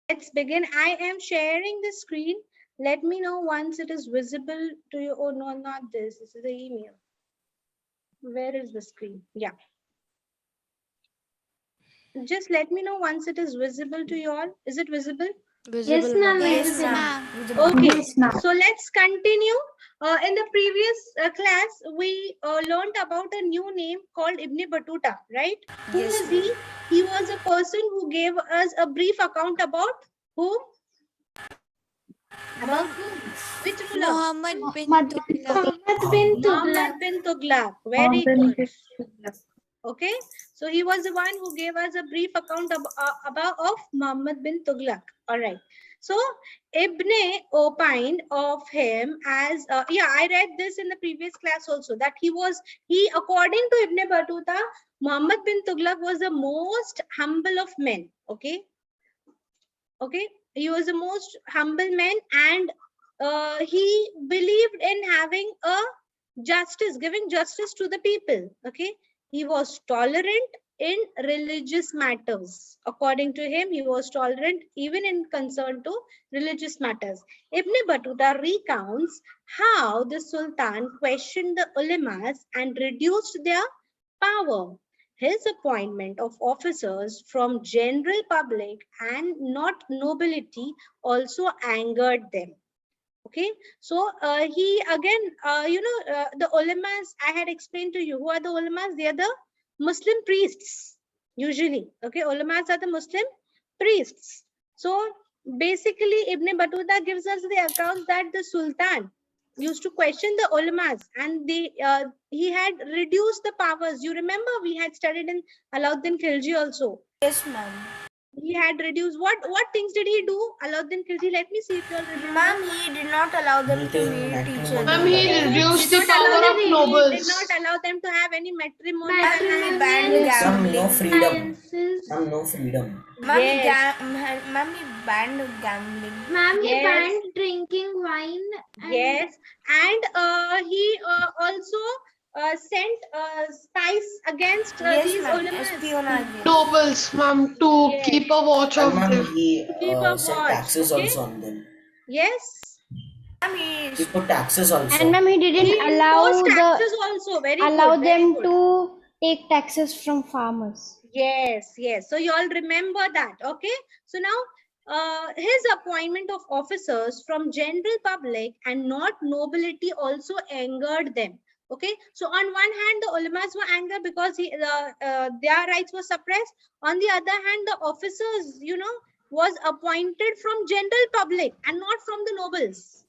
Let's begin. I am sharing the screen. Let me know once it is visible to you. Oh, no, not this. This is the email. Where is the screen? Yeah. Just let me know once it is visible to you all. Is it visible? Visible, ma'am. Yes, ma'am. Okay. Yes, ma'am. So let's continue. In the previous class, we learned about a new name called Ibn Battuta, right? Who Yes, was he? He was a person who gave us a brief account about whom? About whom? Which ruler? Muhammad bin Muhammad Tughlaq. bin Muhammad Tughlaq. bin Tughlaq. Very good. Okay, so he was the one who gave us a brief account of Muhammad bin Tughlaq. All right. So Ibn opined of him as I read this in the previous class also, that he according to Ibn Battuta, Muhammad bin Tughlaq was the most humble of men. Okay, he was the most humble man, and he believed in having a giving justice to the people. Okay, he was tolerant in religious matters. According to him, he was tolerant even in concern to religious matters. Ibn Battuta recounts how the Sultan questioned the ulamas and reduced their power. His appointment of officers from general public and not nobility also angered them. Okay, so he again, the ulamas, I had explained to you. Who are the ulamas? They are the Muslim priests, usually. Okay, ulamas are the Muslim priests. So basically, Ibn Battuta gives us the account that the Sultan used to question the ulamas, and he had reduced the powers. You remember we had studied in Alauddin Khilji also. Yes, ma'am. He had reduced what things did he do? Alauddin Khilji, let me see if you all remember. Ma'am, he did not allow them to meet each other. Ma'am, he reduced the Did not power allow of them- nobles. He did not allow them to have any matrimonial Ma'am, he alliance. banned Some no gambling. freedom. Some no freedom. Ma'am, Yes. Ma'am, he banned gambling. Ma'am, he Yes. banned drinking wine. Yes, and he also sent spies against Yes, these ma'am. ulamas. Espionage. Nobles, ma'am, to Yes. keep a watch And of ma'am, them. he Keep a set watch, taxes okay? also on them. Yes. Ma'am, He put taxes also. And ma'am, he didn't He allow imposed taxes also. Very allow good. Very them good. to take taxes from farmers. Yes, yes. So you all remember that, okay? So now his appointment of officers from general public and not nobility also angered them. Okay, so on one hand, the ulamas were angered because their rights were suppressed. On the other hand, the officers, was appointed from general public and not from the nobles.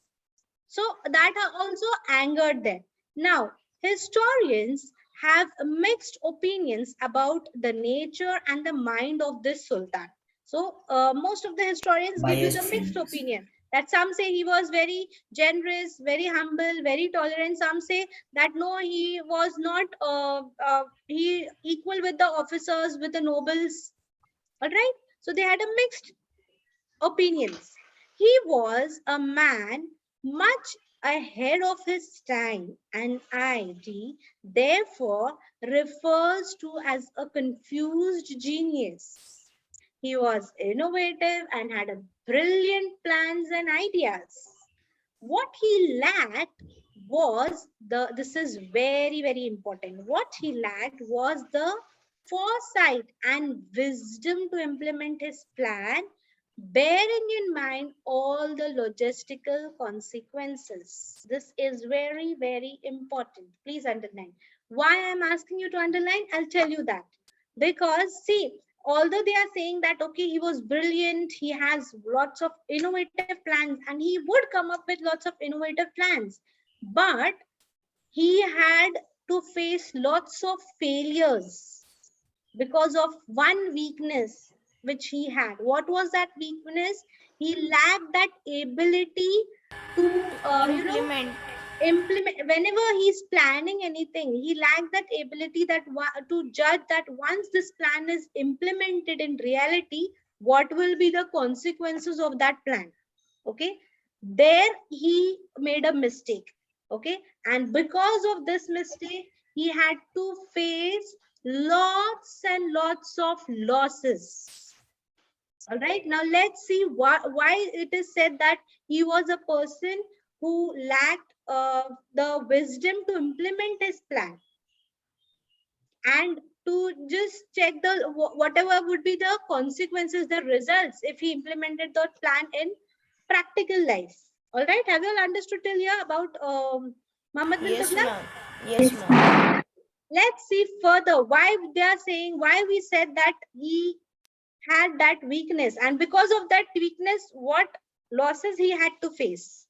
So that also angered them. Now, historians have mixed opinions about the nature and the mind of this sultan. So most of the historians give you Biased the mixed feelings. opinion. That some say he was very generous, very humble, very tolerant. Some say that no, he was not he equal with the officers, with the nobles. All right. So they had a mixed opinions. He was a man much ahead of his time, and ID therefore refers to as a confused genius. He was innovative and had a brilliant plans and ideas. What he lacked was this is very, very important. What he lacked was the foresight and wisdom to implement his plan, bearing in mind all the logistical consequences. This is very, very important. Please underline. Why I'm asking you to underline, I'll tell you that. Because see, although they are saying that, okay, he was brilliant, he has lots of innovative plans, and he would come up with lots of innovative plans, but he had to face lots of failures because of one weakness which he had. What was that weakness? He lacked that ability to implement. Whenever he's planning anything, he lacked that ability to judge that once this plan is implemented in reality, what will be the consequences of that plan. Okay, there he made a mistake. Okay, and because of this mistake, he had to face lots and lots of losses. All right, now let's see why it is said that he was a person who lacked the wisdom to implement his plan and to just check the whatever would be the consequences, the results if he implemented that plan in practical life. All right, have you all understood till here about Muhammad bin Yes, Tughlaq? ma'am. Yes, ma'am. Let's see further why they are saying, why we said that he had that weakness, and because of that weakness, what losses he had to face.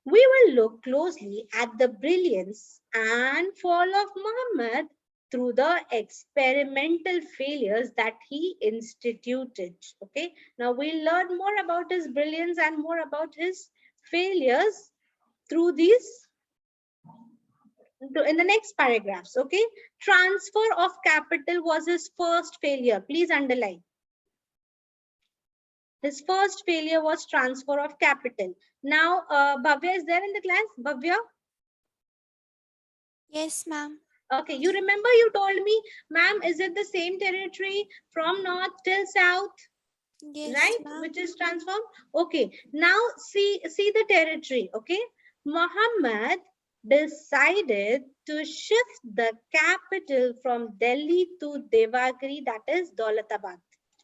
We will look closely at the brilliance and fall of Muhammad through the experimental failures that he instituted. Okay, now we'll learn more about his brilliance and more about his failures through these in the next paragraphs. Okay, transfer of capital was his first failure. Please underline. His first failure was transfer of capital. Now, Bhavya is there in the class? Bhavya? Yes, ma'am. Okay, you remember you told me, ma'am, is it the same territory from north till south? Yes, Right? ma'am. Which is transformed? Okay, now see the territory. Okay, Muhammad decided to shift the capital from Delhi to Devagiri, that is Daulatabad.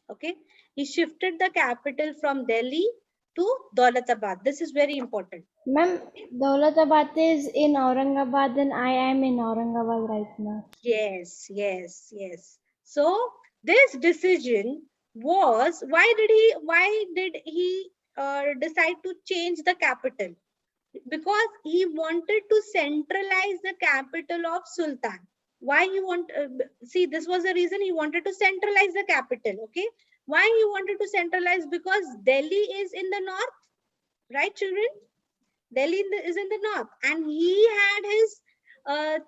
Okay, he shifted the capital from Delhi to Daulatabad. This is very important. Ma'am, Daulatabad is in Aurangabad and I am in Aurangabad right now. Yes, yes, yes. So this decision was, why did he decide to change the capital? Because he wanted to centralize the capital of Sultan. Why he want see, this was the reason he wanted to centralize the capital. Okay, why he wanted to centralize? Because Delhi is in the north, right, children? Delhi is in the north, and he had his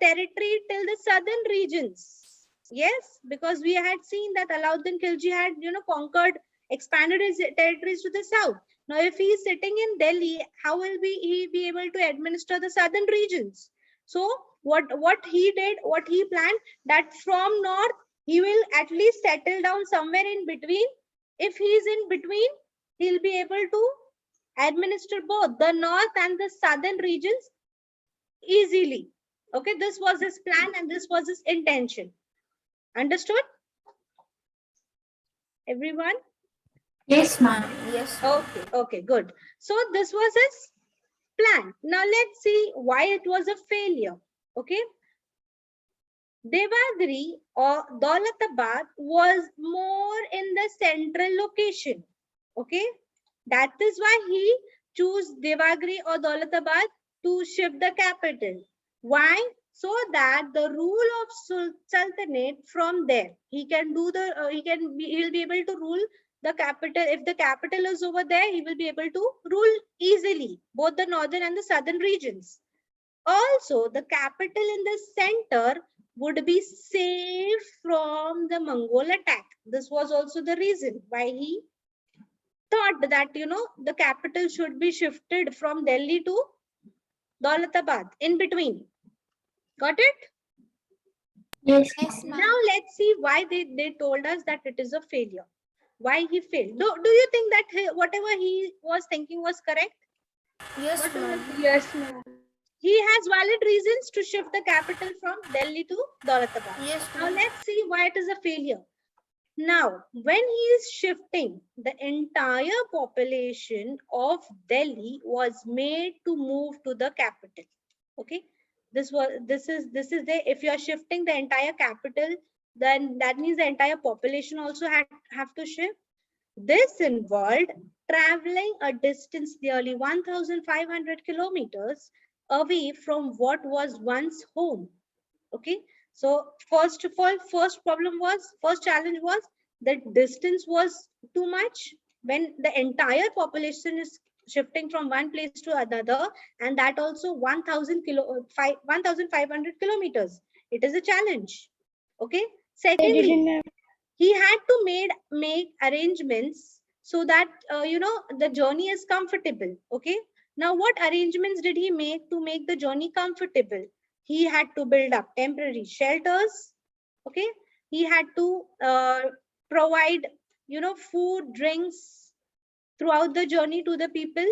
territory till the southern regions. Yes, because we had seen that Alauddin Khilji had, conquered, expanded his territories to the south. Now, if he is sitting in Delhi, how will he be able to administer the southern regions? So, what he did, what he planned, that from north he will at least settle down somewhere in between. If he is in between, he'll be able to administer both the north and the southern regions easily. Okay, this was his plan and this was his intention. Understood, everyone? Yes, ma'am. Yes. Okay, good. So this was his plan. Now let's see why it was a failure. Okay, Devagiri or Daulatabad was more in the central location. Okay, that is why he chose Devagiri or Daulatabad to shift the capital. Why? So that the rule of Sultanate from there, he can do the he'll be able to rule the capital. If the capital is over there, he will be able to rule easily both the northern and the southern regions. Also, the capital in the center would be safe from the Mongol attack. This was also the reason why he thought that, the capital should be shifted from Delhi to Daulatabad, in between. Got it? Yes. Yes, ma'am. Now let's see why they told us that it is a failure. Why he failed. Do you think that whatever he was thinking was correct? Yes, ma'am. Yes, ma'am. He has valid reasons to shift the capital from Delhi to Daulatabad. Yes, Now ma'am. let's see why it is a failure. Now, when he is shifting, the entire population of Delhi was made to move to the capital. Okay, this is the, if you are shifting the entire capital, then that means the entire population also have to shift. This involved traveling a distance nearly 1,500 kilometers away from what was once home. Okay, so first challenge was that distance was too much when the entire population is shifting from one place to another, and that also 1,500 kilometers. It is a challenge. Okay, I secondly, didn't he had to make arrangements so that the journey is comfortable. Okay, now what arrangements did he make to make the journey comfortable? He had to build up temporary shelters. Okay, he had to provide food, drinks throughout the journey to the people,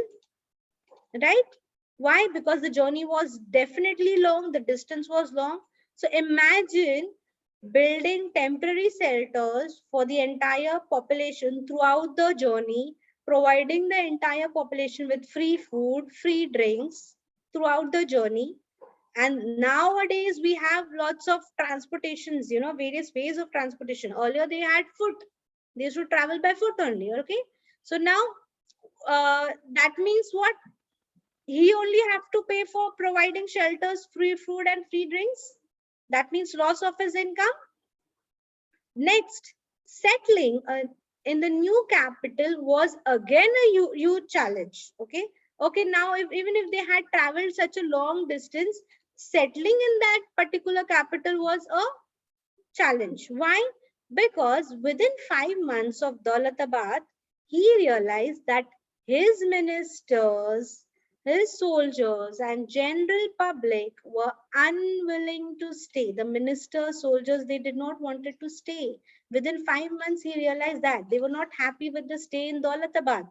right? Why? Because the journey was definitely long, the distance was long. So imagine building temporary shelters for the entire population throughout the journey, providing the entire population with free food, free drinks throughout the journey. And nowadays we have lots of transportations, various ways of transportation. Earlier they had foot, they used to travel by foot only. Okay, so now that means what? He only have to pay for providing shelters, free food and free drinks. That means loss of his income. Next, settling in the new capital was again a huge challenge. Okay, now even if they had traveled such a long distance, settling in that particular capital was a challenge. Why? Because within 5 months of Daulatabad, he realized that his ministers, his soldiers and general public were unwilling to stay. The ministers, soldiers, they did not wanted to stay. Within 5 months, he realized that they were not happy with the stay in Daulatabad.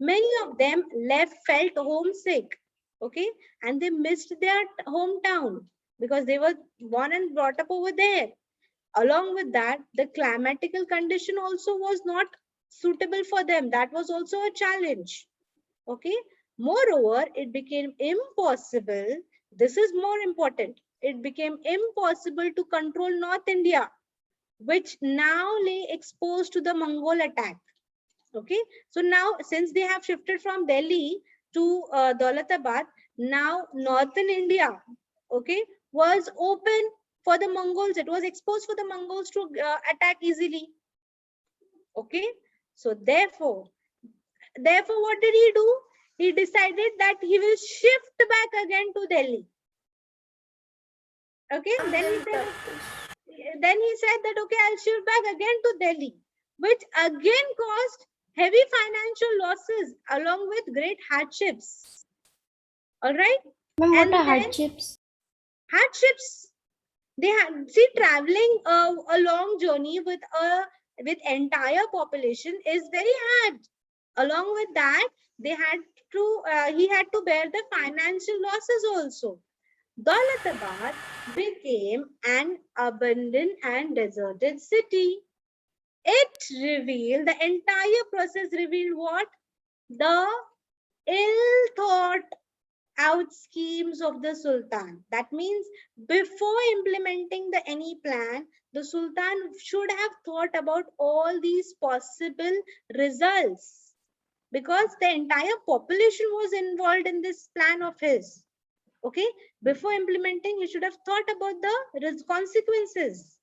Many of them felt homesick, okay, and they missed their hometown because they were born and brought up over there. Along with that, the climatical condition also was not suitable for them. That was also a challenge. Okay. Moreover, it became impossible. This is more important. It became impossible to control North India, which now lay exposed to the Mongol attack. Okay. So now, since they have shifted from Delhi to Daulatabad, now Northern India, okay, was open for the Mongols. It was exposed for the Mongols to attack easily. Okay. So therefore, what did he do? He decided that he will shift back again to Delhi. Okay. Then he said that, okay, I'll shift back again to Delhi, which again caused heavy financial losses along with great hardships. All right. Ma'am, what are hardships? Hardships. They had, see, traveling a long journey with entire population is very hard. Along with that, they had to he had to bear the financial losses also. Daulatabad became an abandoned and deserted city. The entire process revealed what? The ill-thought out schemes of the Sultan. That means before implementing any plan, the Sultan should have thought about all these possible results, because the entire population was involved in this plan of his. Okay, before implementing, he should have thought about the consequences,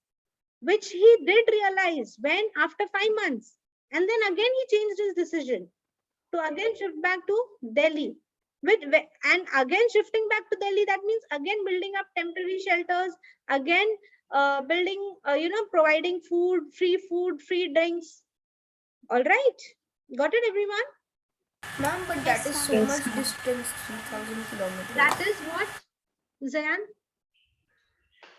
which he did realize when after 5 months. And then again he changed his decision to again shift back to Delhi. And again shifting back to Delhi, that means again building up temporary shelters, again building, providing food, free drinks. All right, got it, everyone? Ma'am, but that is so much distance, 3,000 kilometers. That is what, Zayan?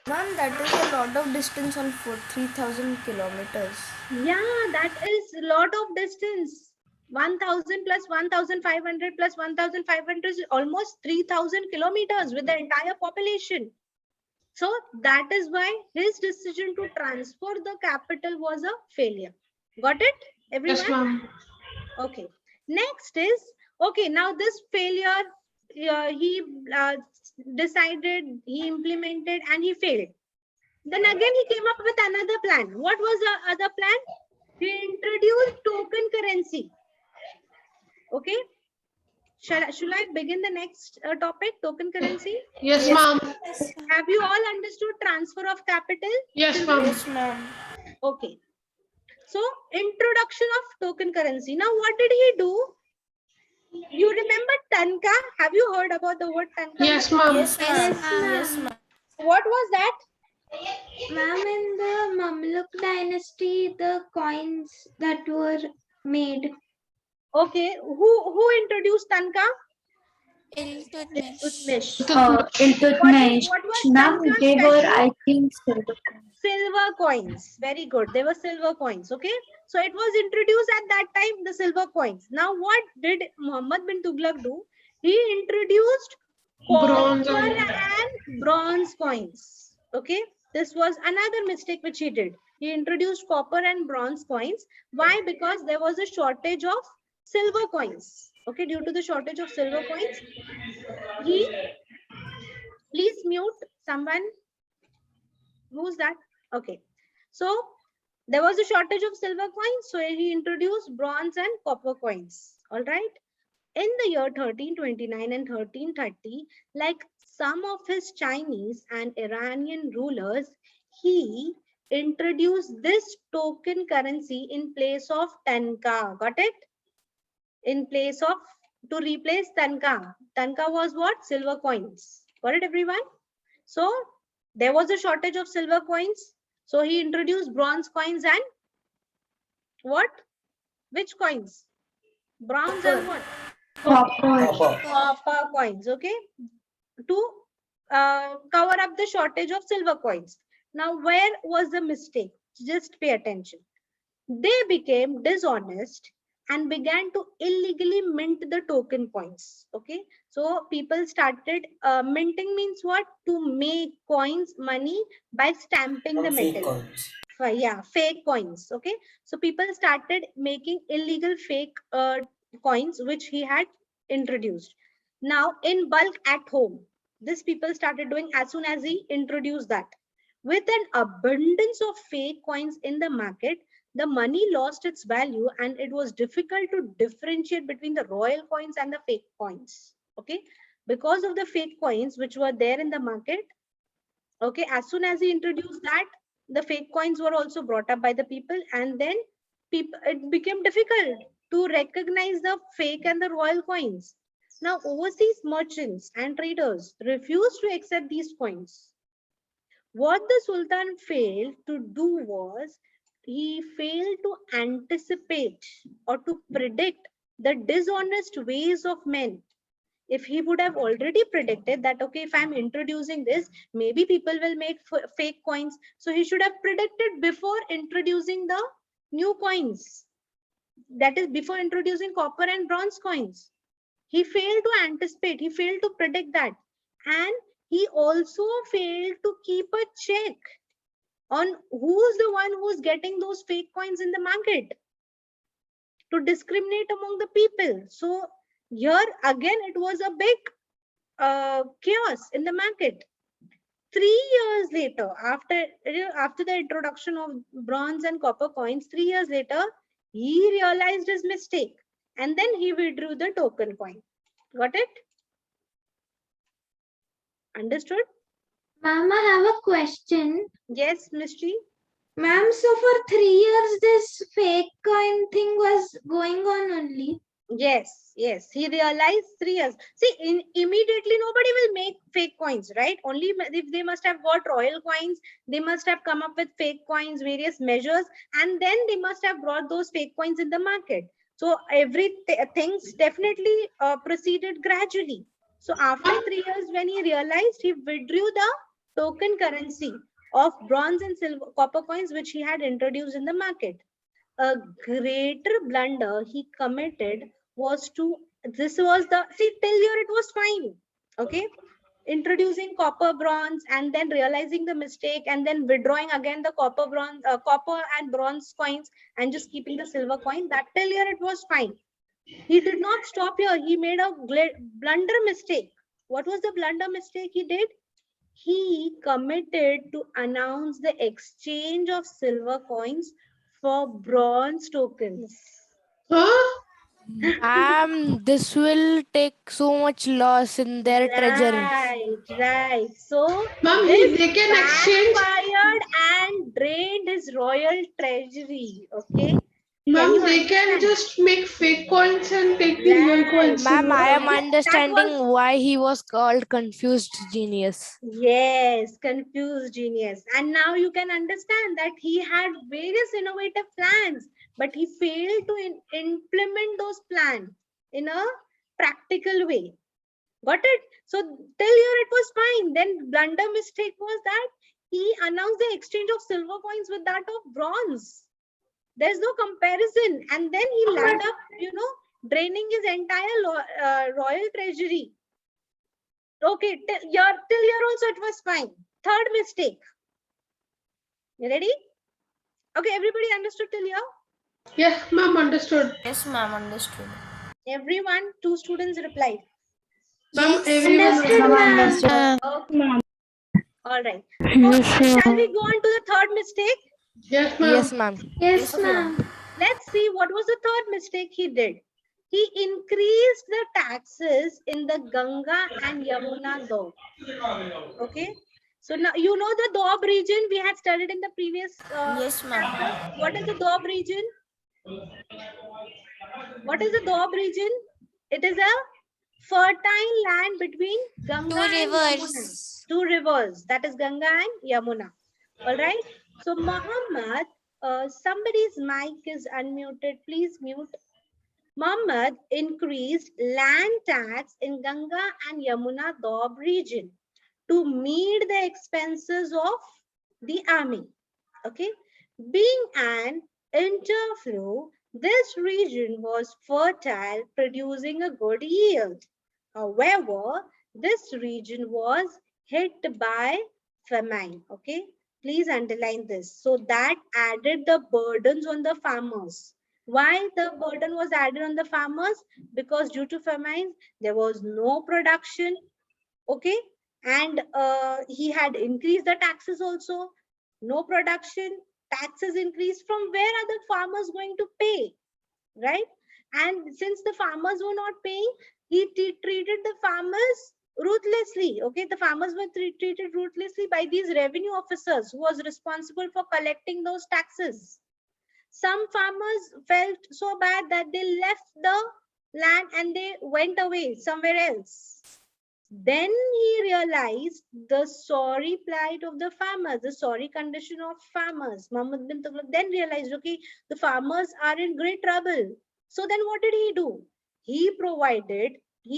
Ma'am, that is a lot of distance on foot, 3,000 kilometers. Yeah, that is a lot of distance. 1,000 plus 1,500 plus 1,500 is almost 3,000 kilometers with the entire population. So that is why his decision to transfer the capital was a failure. Got it, everyone? Yes, ma'am. Okay. Next is, okay, now this failure, he decided, he implemented, and he failed. Then again he came up with another plan. What was the other plan? He introduced token currency. Okay. Should I begin the next topic, token currency? Yes, ma'am. Have you all understood transfer of capital? Yes, ma'am. Yes, ma'am. Okay. So introduction of token currency. Now what did he do? You remember Tanka? Have you heard about the word Tanka? Yes, ma'am. Yes, ma'am. Yes, ma'am. What was that? Ma'am, in the Mamluk dynasty, the coins that were made. Okay. Who introduced Tanka? Iltutmish. Iltutmish. What was Ma'am, Tanka's they were, special? I think, silver coins. Silver coins. Very good. They were silver coins. Okay. So it was introduced at that time, the silver coins. Now, what did Muhammad bin Tughlaq do? He introduced copper and bronze coins. Okay. This was another mistake which he did. He introduced copper and bronze coins. Why? Because there was a shortage of silver coins. Okay. Due to the shortage of silver coins, he, please mute someone. Who's that? Okay. So there was a shortage of silver coins, so he introduced bronze and copper coins. All right. In the year 1329 and 1330, like some of his Chinese and Iranian rulers, he introduced this token currency in place of tanka. Got it? In place of, to replace tanka. Tanka was what? Silver coins. Got it, everyone? So there was a shortage of silver coins. So he introduced bronze coins and what? Which coins? Bronze and what? Copper coins. Okay. To cover up the shortage of silver coins. Now, where was the mistake? Just pay attention. They became dishonest and began to illegally mint the token coins. Okay. So people started minting means what? To make coins, money by stamping the metal. Yeah, fake coins. Okay. So people started making illegal fake coins which he had introduced. Now in bulk at home, this people started doing as soon as he introduced that. With an abundance of fake coins in the market, the money lost its value and it was difficult to differentiate between the royal coins and the fake coins. Okay. Because of the fake coins which were there in the market, okay, as soon as he introduced that, the fake coins were also brought up by the people, and then it became difficult to recognize the fake and the royal coins. Now, overseas merchants and traders refused to accept these coins. What the Sultan failed to do was, he failed to anticipate or to predict the dishonest ways of men. If he would have already predicted that, okay, if I'm introducing this, maybe people will make fake coins. So he should have predicted before introducing the new coins. That is, before introducing copper and bronze coins. He failed to anticipate, he failed to predict that. And he also failed to keep a check on who's the one who's getting those fake coins in the market, to discriminate among the people. So here again, it was a big chaos in the market. 3 years later, after the introduction of bronze and copper coins, 3 years later, he realized his mistake and then he withdrew the token coin. Got it? Understood? Ma'am, I have a question. Yes, Mystery. Ma'am, so for 3 years, this fake coin thing was going on only. Yes, yes. He realized 3 years. See, immediately nobody will make fake coins, right? Only if they must have got royal coins, they must have come up with fake coins, various measures, and then they must have brought those fake coins in the market. So things definitely proceeded gradually. So after 3 years, when he realized, he withdrew the token currency of bronze and silver, copper coins, which he had introduced in the market. A greater blunder he committed was to, this was the, see, till here it was fine. Okay. Introducing copper, bronze, and then realizing the mistake, and then withdrawing again the copper, copper and bronze coins, and just keeping the silver coin. That till here it was fine. He did not stop here. He made a blunder mistake. What was the blunder mistake he did? He committed to announce the exchange of silver coins for bronze tokens. This will take so much loss in their treasury. Right. So Ma'am, this they can exchange. backfired and drained his royal treasury. Okay. Ma'am, they can just make fake coins and take the real coins. Ma'am, I am That understanding was, why he was called confused genius. yes, confused genius. And now you can understand that he had various innovative plans, but he failed to implement those plans in a practical way. Got it? So till here it was fine. Then blunder mistake was that he announced the exchange of silver coins with that of bronze. There's no comparison. And then he landed up, draining his entire royal treasury. Okay, till here also it was fine. Third mistake. You ready? Okay, everybody understood till here? Yes, ma'am, understood. Yes, ma'am, understood. Everyone, 2 students replied. Ma'am, everyone Understood, ma'am. Okay. All right. So, shall we go on to the third mistake? Yes, ma'am. Yes, ma'am. Yes, ma'am. Let's see what was the third mistake he did. He increased the taxes in the Ganga and Yamuna Doab. Okay. So now you know the Doab region we had studied in the previous. Yes, ma'am. What is the Doab region? What is the Doab region? It is a fertile land between Ganga and Yamuna. 2 rivers. That is Ganga and Yamuna. All right. So Muhammad, somebody's mic is unmuted. Please mute. Muhammad increased land tax in Ganga and Yamuna Doab region to meet the expenses of the army. Okay. Being an interflow, this region was fertile, producing a good yield. However, this region was hit by famine. Okay, please underline this. So that added the burdens on the farmers. Why the burden was added on the farmers? Because due to famine, there was no production. Okay, and he had increased the taxes also. No production, taxes increased. From where are the farmers going to pay? Right? And since the farmers were not paying, he treated the farmers ruthlessly. Okay, the farmers were treated ruthlessly by these revenue officers who was responsible for collecting those taxes. Some farmers felt so bad that they left the land and they went away somewhere else. Then he realized the sorry plight of the farmers, the sorry condition of farmers. Muhammad bin Tughlaq then realized, okay, the farmers are in great trouble. So then what did he do?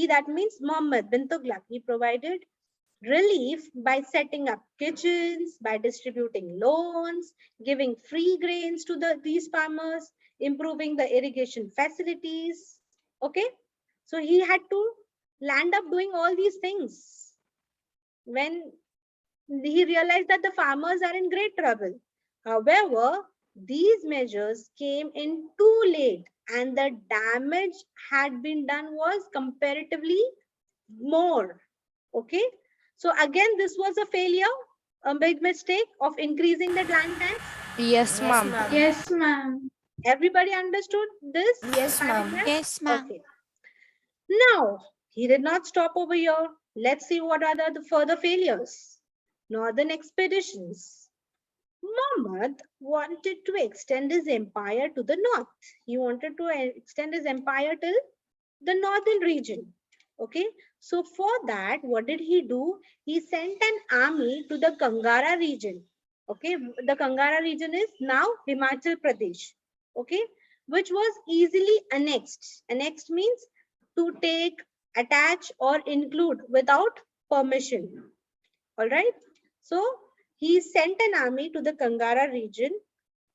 That means Muhammad bin Tughlaq, he provided relief by setting up kitchens, by distributing loans, giving free grains to these farmers, improving the irrigation facilities. Okay, so he had to land up doing all these things when he realized that the farmers are in great trouble. However, these measures came in too late and the damage had been done was comparatively more. Okay, so again, this was a failure, a big mistake of increasing the land tax. Yes, ma'am. Yes, ma'am. Everybody understood this? Yes, ma'am. paragraph? Yes, ma'am. Okay. Now, he did not stop over here. Let's see what are the further failures. Northern expeditions. Muhammad wanted to extend his empire to the north. He wanted to extend his empire till the northern region. Okay, so for that, what did he do? He sent an army to the Kangara region. Okay, the Kangara region is now Himachal Pradesh. Okay, which was easily annexed. Annexed means to take, attach, or include without permission. All right, so he sent an army to the Kangara region.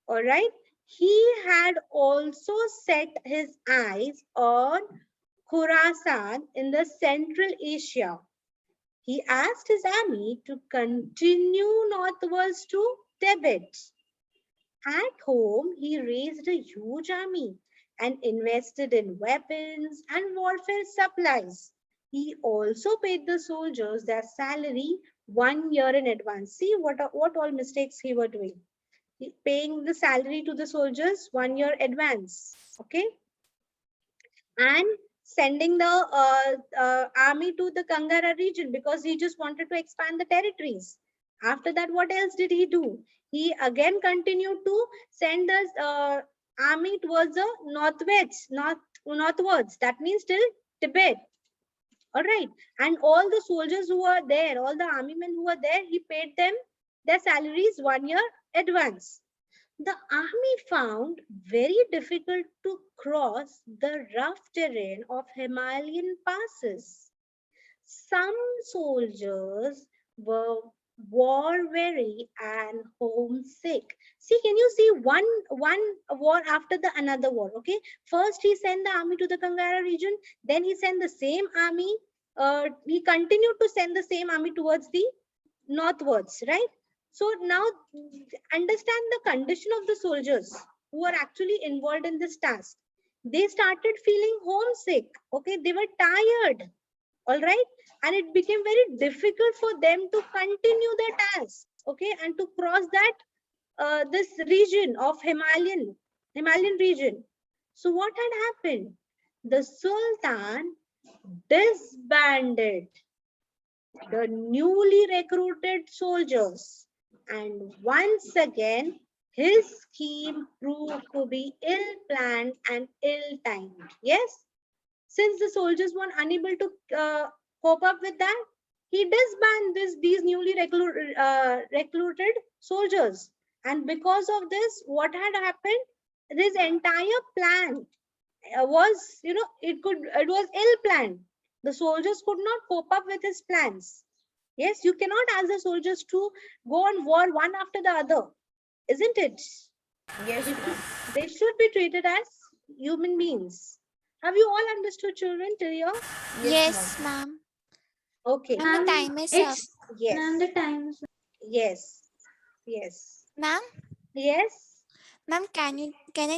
All right, he had also set his eyes on Khorasan in the Central Asia. He asked his army to continue northwards to Tibet. At home, he raised a huge army and invested in weapons and warfare supplies. He also paid the soldiers their salary 1 year in advance. See what all mistakes he were doing. Paying the salary to the soldiers 1 year advance. Okay. And sending the army to the Kangara region because he just wanted to expand the territories. After that, what else did he do? He again continued to send the army towards the northwards. That means till Tibet. All right. And all the soldiers who were there, all the army men who were there, he paid them their salaries 1 year advance. The army found very difficult to cross the rough terrain of Himalayan passes. some soldiers were war weary and homesick. See, can you see one war after the another war? Okay, first he sent the army to the Kangara region, then he sent the same army. He continued to send the same army towards the northwards, right? So now understand the condition of the soldiers who are actually involved in this task. They started feeling homesick. Okay, they were tired. All right, and it became very difficult for them to continue their task. Okay, and to cross that this region of Himalayan region. So what had happened? The Sultan disbanded the newly recruited soldiers, and once again his scheme proved to be ill-planned and ill-timed. Yes, since the soldiers were unable to cope up with that, he disbanded these newly recruited soldiers, and because of this, what had happened? This entire plan was, it was ill-planned. The soldiers could not cope up with his plans. Yes, you cannot ask the soldiers to go on war one after the other, isn't it? Yes, ma'am. They should be treated as human beings. Have you all understood, children, till here? Yes, ma'am. Okay. Ma'am, the time is up. It's Yes. ma'am, the time is Yes. Yes. Ma'am, Yes. ma'am, can I